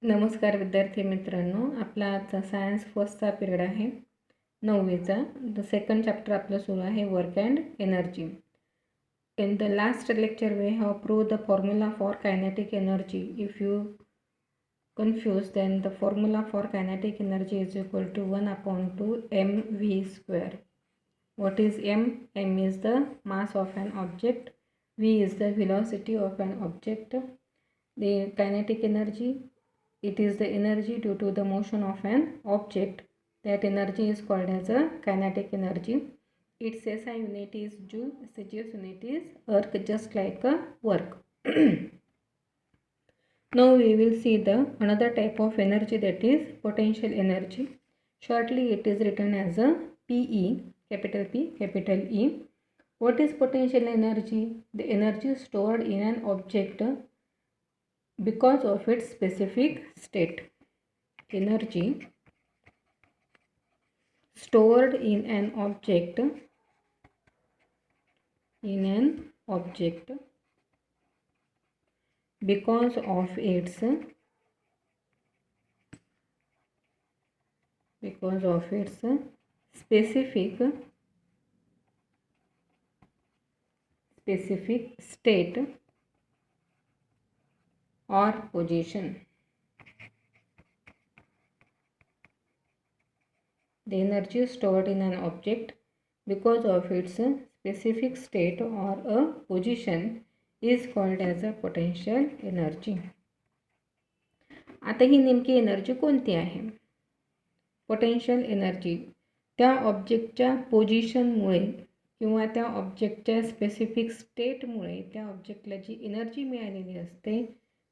नमस्कार विद्यार्थी मित्रांनो, आपला आजचा सायन्स फर्स्टचा पिरियड आहे 9वीचा. द सेकंड चॅप्टर आपलं सुरू आहे work and energy. In the last lecture we have prove the formula for kinetic energy. If you confuse then the formula for kinetic energy is equal to 1/2 mv². What is m? M is the mass of an object, v is the velocity of an object. The kinetic energy, it is the energy due to the motion of an object. That energy is called as a kinetic energy. Its SI unit is joule, CGS unit is erg, just like a work. Now we will see the another type of energy, that is potential energy. Shortly it is written as a PE, capital P, capital E. What is potential energy? The energy stored in an object because of its specific state. Energy stored in an object because of its specific state or position. The energy stored in an object because of its specific state or a position is called as a potential energy. आता ही नेमकी energy कोणती आहे? Potential energy त्या ऑब्जेक्टच्या पोझिशनमुळे किंवा त्या ऑब्जेक्टच्या specific स्टेटमुळे त्या ऑब्जेक्टला जी एनर्जी मिळालेली असते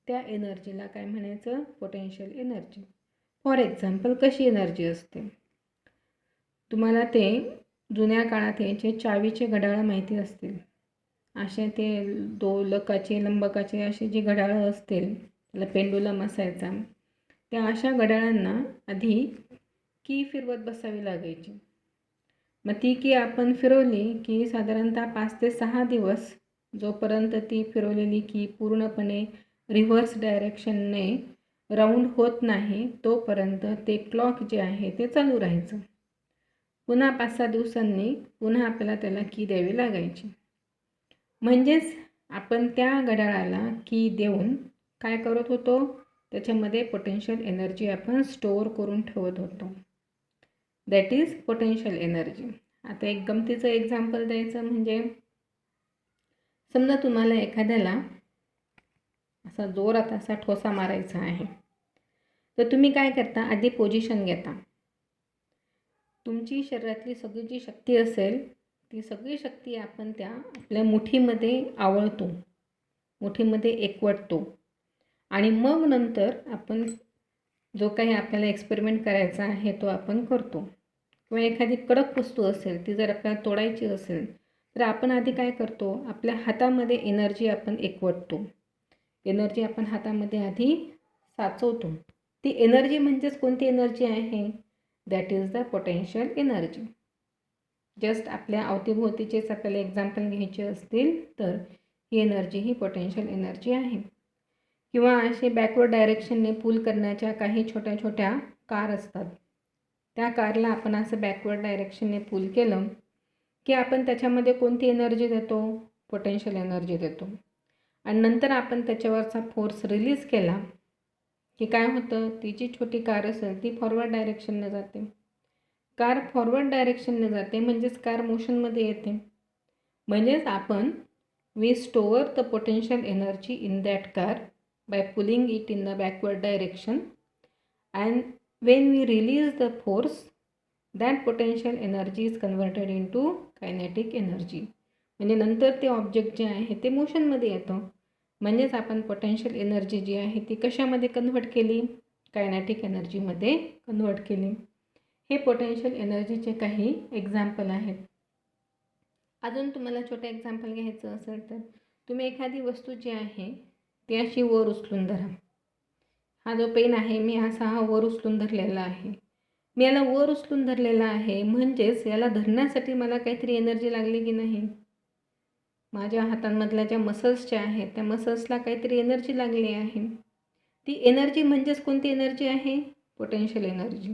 त्या एनर्जीला काय म्हणायचं? Potential energy. फॉर एक्झाम्पल, कशी एनर्जी असते? तुम्हाला ते जुन्या काळात याचे चावीचे घड्याळ माहिती असतील. असे ते दोलकाचे लंबकाचे असे जी घड्याळं असतील, त्याला पेंडुलम असायचा, त्या अशा घड्याळांना आधी की फिरवत बसावी लागायची. मग ती की आपण फिरवली की साधारणतः 5 ते 6 दिवस जोपर्यंत ती फिरवलेली की पूर्णपणे रिव्हर्स डायरेक्शनने राऊंड होत नाही तोपर्यंत ते क्लॉक जे आहे ते चालू राहायचं. पुन्हा 5-6 दिवसांनी पुन्हा आपल्याला त्याला की द्यावी लागायची. म्हणजेच आपण त्या घड्याळाला की देऊन काय करत होतो? त्याच्यामध्ये पोटेन्शियल एनर्जी आपण स्टोअर करून ठेवत होतो. That is potential energy. आता एक गमतीचं एक्झाम्पल द्यायचं म्हणजे, समजा तुम्हाला एखाद्याला असा जोरात असा ठोसा मारायचा आहे, तर तुम्ही काय करता? आधी पोझिशन घेता. तुमची शरीरातली सगळी जी शक्ती असेल ती सगळी शक्ती आपण त्या आपल्या मुठीमध्ये आवळतो, मुठीमध्ये एकवटतो आणि मग नंतर आपण जो काही आपल्याला एक्सपेरिमेंट करायचा आहे तो आपण करतो. किंवा एखादी कडक वस्तू असेल ती जर आपल्याला तोडायची असेल तर आपण आधी काय करतो? आपल्या हातामध्ये एनर्जी आपण एकवटतो, एनर्जी आपण हातामध्ये आधी साचवतो. ती एनर्जी म्हणजेच कोणती एनर्जी आहे? That is the potential energy. Just आपल्या अवतीभोवतीचेच आपल्याला एक्झाम्पल घ्यायचे असतील तर ही एनर्जी ही पोटेन्शियल एनर्जी आहे. किंवा असे बॅकवर्ड डायरेक्शनने पुल करण्याच्या काही छोट्या छोट्या कार असतात. त्या कारला आपण असं बॅकवर्ड डायरेक्शनने पुल केलं की आपण त्याच्यामध्ये कोणती एनर्जी देतो? पोटेन्शियल एनर्जी देतो. आणि नंतर आपण त्याच्यावरचा फोर्स रिलीज केला की काय होतं? ती जी छोटी कार असेल ती फॉरवर्ड डायरेक्शनने जाते. कार फॉरवर्ड डायरेक्शनने जाते म्हणजेच कार मोशनमध्ये येते. म्हणजेच आपण we store the potential energy in that car by pulling it in the backward direction, and when we release the force, that potential energy is converted into kinetic energy. म्हणजे नंतर ते object जे आहे ते मोशनमध्ये येतं. म्हणजेच आपण पोटेन्शियल एनर्जी जी आहे ती कशामध्ये कन्व्हर्ट केली? कायनेटिक एनर्जीमध्ये कन्व्हर्ट केली. हे पोटेन्शियल एनर्जीचे काही एक्झाम्पल आहेत. अजून तुम्हाला छोटं एक्झाम्पल घ्यायचं असेल तर तुम्ही एखादी वस्तू जी आहे ती अशी वर उचलून धरा. हा जो पेन आहे मी हा वर उचलून धरलेला आहे. मी याला वर उचलून धरलेला आहे म्हणजेच याला धरण्यासाठी मला काहीतरी एनर्जी लागली की नाही? माझ्या हातांमधल्या ज्या मसल्स ज्या आहेत त्या मसल्सला काहीतरी एनर्जी लागली आहे. ती एनर्जी म्हणजेच कोणती एनर्जी आहे? Potential energy.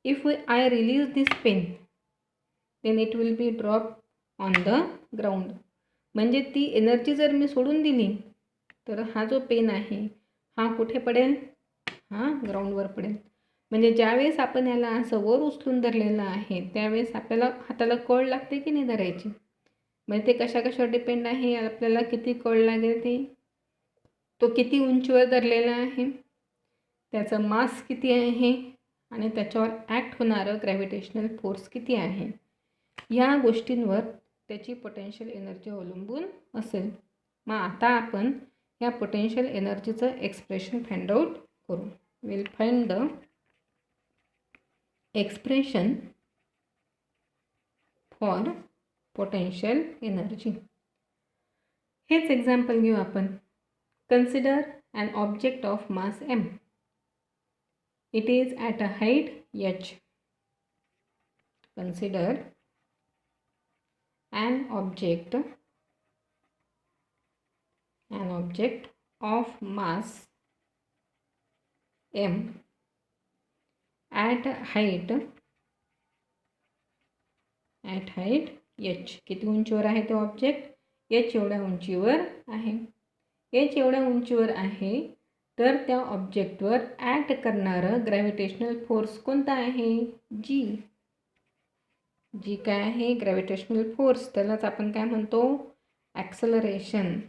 If I release this pen then it will be drop on the ground. म्हणजे ती एनर्जी जर मी सोडून दिली तर हा जो पेन आहे हा कुठे पडेल? हा ग्राउंडवर पडेल. म्हणजे ज्यावेळेस आपण याला असं वर उचलून धरलेलं आहे त्यावेळेस आपल्याला हाताला कळ लागते की नाही धरायची? म्हणजे ते कशा कशावर डिपेंड आहे? आपल्याला किती कळ लागेल ते, तो किती उंचीवर धरलेला आहे, त्याचं मास किती आहे आणि त्याच्यावर ॲक्ट होणारं ग्रॅव्हिटेशनल फोर्स किती आहे, या गोष्टींवर त्याची पोटेन्शियल एनर्जी अवलंबून असेल. मग आता आपण या पोटेन्शियल एनर्जीचं एक्सप्रेशन फाइंड आउट करू. Will find the expression for potential energy. हेच एक्झाम्पल घेऊ आपण. Consider an object of mass m. It is at a height h. Consider an object of mass m at height h. किती उंचीवर आहे तो object? h एवढ्या उंचीवर आहे. h एवढ्या उंचीवर आहे तर त्या ऑब्जेक्टवर ॲक्ट करणारं ग्रॅव्हिटेशनल फोर्स कोणता आहे? जी. जी काय आहे? Gravitational force. त्यालाच आपण काय म्हणतो? Acceleration.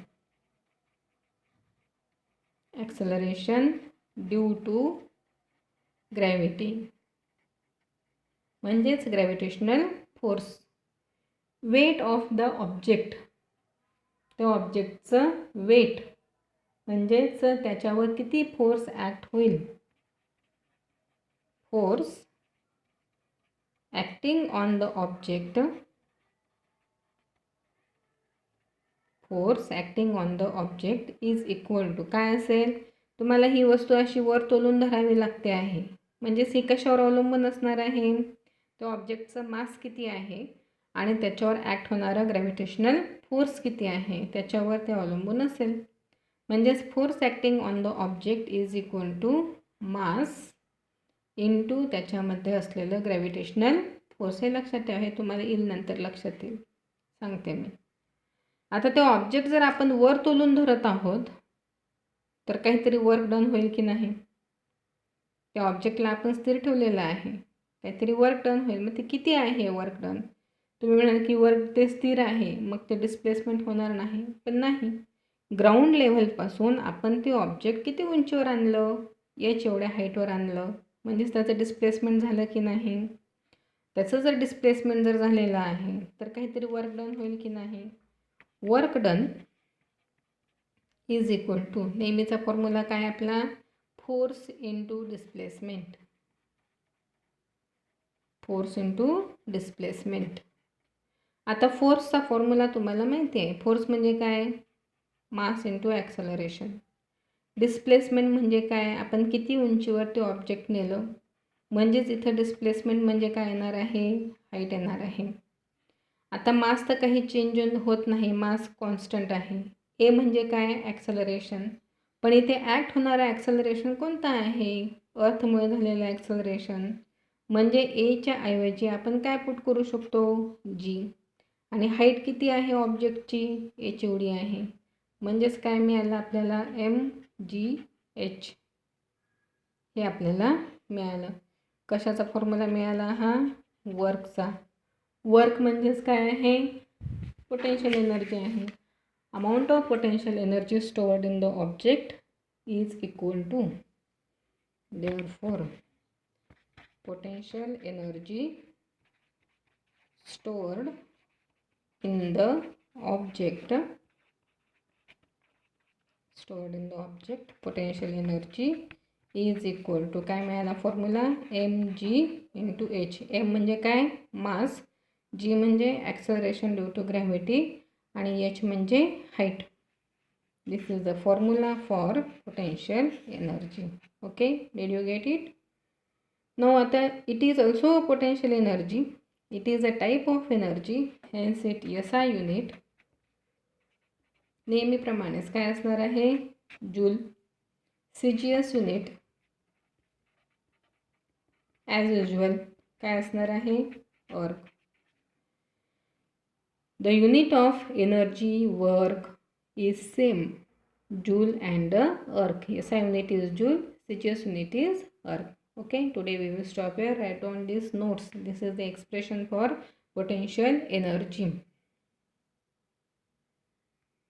Acceleration due to gravity म्हणजेच gravitational force. Weight of the object. त्या ऑब्जेक्टचं वेट म्हणजेच त्याच्यावर किती फोर्स ॲक्ट होईल. Force acting on the object. Force acting on the object is equal to काय असेल? तुम्हाला ही वस्तू अशी वर तोलून धरावी लागते आहे. म्हणजेच ही कशावर अवलंबून असणार आहे? त्या ऑब्जेक्टचं मास किती आहे आणि त्याच्यावर ॲक्ट होणारा ग्रॅव्हिटेशनल फोर्स किती आहे त्याच्यावर ते अवलंबून असेल. म्हणजेच force acting on the object is equal to mass into त्याच्यामध्ये असलेलं ग्रॅव्हिटेशनल फोर्स. हे लक्षात ठेवा. हे तुम्हाला येईल नंतर लक्षात येईल, सांगते मी. आता ते ऑब्जेक्ट जर आपण वर तोलून धरत आहोत तर काहीतरी वर्क डन होईल की नाही? त्या ऑब्जेक्टला आपण स्थिर ठेवलेलं आहे, काहीतरी वर्क डन होईल. मग ते किती आहे वर्क डन? तुम्ही म्हणाल की वर्क ते स्थिर आहे मग ते डिस्प्लेसमेंट होणार नाही. पण नाही. ग्राउंड लेव्हलपासून आपण ते ऑब्जेक्ट किती उंचीवर आणलं? h एवढ्या हाईटवर आणलं. म्हणजेच त्याचं डिस्प्लेसमेंट झालं की नाही? त्याचं जर डिस्प्लेसमेंट जर झालेलं आहे तर काहीतरी वर्क डन होईल की नाही? Work done is equal to, नेहमीचा फॉर्म्युला काय आपला? Force into displacement. Force into displacement. आता फोर्सचा फॉर्म्युला तुम्हाला माहिती आहे. फोर्स म्हणजे काय? Mass into acceleration. डिस्प्लेसमेंट म्हणजे काय? आपण किती उंचीवर ते ऑब्जेक्ट नेलं. म्हणजेच इथं डिस्प्लेसमेंट म्हणजे काय येणार आहे? हाईट येणार आहे. आता मास तर काही चेंज होत नाही, मास कॉन्स्टंट आहे. ए म्हणजे काय? ॲक्सलरेशन. पण इथे ॲक्ट होणारा ॲक्सलरेशन कोणता आहे? अर्थमुळे झालेलं ॲक्सलरेशन. म्हणजे एच्या ऐवजी आपण काय पुट करू शकतो? जी. आणि हाईट किती आहे ऑब्जेक्टची? एच एवढी आहे. म्हणजेच काय मिळालं आपल्याला? mgh हे आपल्याला मिळालं. कशाचा फॉर्म्युला मिळाला हा? वर्कचा. वर्क म्हणजेच काय आहे? पोटेन्शियल एनर्जी आहे. Amount of potential energy stored in the object is equal to, therefore potential energy stored in the object potential energy is equal to काय मिळाला formula? mg into h. m म्हणजे काय? मास. g म्हणजे acceleration due to gravity आणि h म्हणजे height. This is the formula for potential energy. Okay, did you get it? Now it is also a potential energy. It is a type of energy, hence it SI unit. नेहमीप्रमाणेच काय असणार आहे? Joule. CGS unit as usual काय असणार आहे? अर्क. The unit of energy work is same, joule and अर्क. SI unit is joule, CGS unit is अर्क. Okay, today we will stop here. Write down these notes. This is the expression for potential energy.